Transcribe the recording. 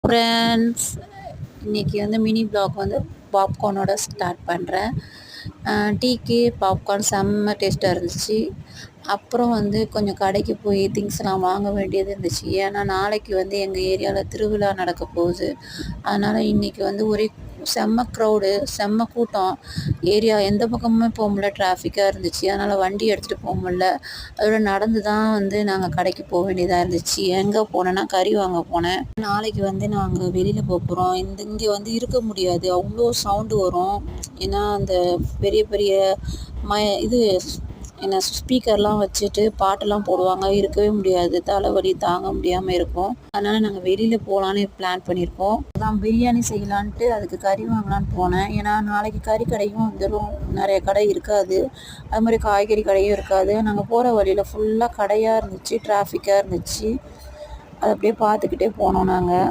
Friends, இன்றைக்கி வந்து mini block வந்து பாப்கார்னோட ஸ்டார்ட் பண்ணுறேன். டீக்கு பாப்கார்ன் செம்ம டேஸ்ட்டாக இருந்துச்சு. அப்புறம் வந்து கொஞ்சம் கடைக்கு போய் திங்ஸ்லாம் வாங்க வேண்டியது இருந்துச்சு. ஏன்னா நாளைக்கு வந்து எங்கள் ஏரியாவில் திருவிழா நடக்க போகுது. அதனால் இன்றைக்கி வந்து ஒரே செம்ம க்ரௌடு, செம்ம கூட்டம். ஏரியா எந்த பக்கமுமே போக முடியல, டிராஃபிக்காக இருந்துச்சு. அதனால் வண்டி எடுத்துகிட்டு போக முடியல. அதோட நடந்து தான் வந்து நாங்கள் கடைக்கு போக வேண்டியதாக இருந்துச்சு. எங்கே போனேன்னா கறி வாங்க போனேன். நாளைக்கு வந்து நாங்கள் வெளியில் போகிறோம். இங்கே வந்து இருக்க முடியாது, அவ்வளோ சவுண்டு வரும். ஏன்னா அந்த பெரிய பெரிய இது ஸ்பீக்கர்லாம் வச்சுட்டு பாட்டெல்லாம் போடுவாங்க, இருக்கவே முடியாது, தலைவலி தாங்க முடியாமல் இருக்கும். அதனால் நாங்கள் வெளியில் போகலான்னு பிளான் பண்ணியிருக்கோம். அதான் பிரியாணி செய்யலான்ட்டு அதுக்கு கறி வாங்கலான்னு போனேன். ஏன்னா நாளைக்கு கறி கடையும் வந்துடும், நிறைய கடை இருக்காது, அது மாதிரி காய்கறி கடையும் இருக்காது. நாங்கள் போகிற வழியில் ஃபுல்லாக கடையாக இருந்துச்சு, டிராஃபிக்காக இருந்துச்சு. அதை அப்படியே பார்த்துக்கிட்டே போனோம் நாங்கள்.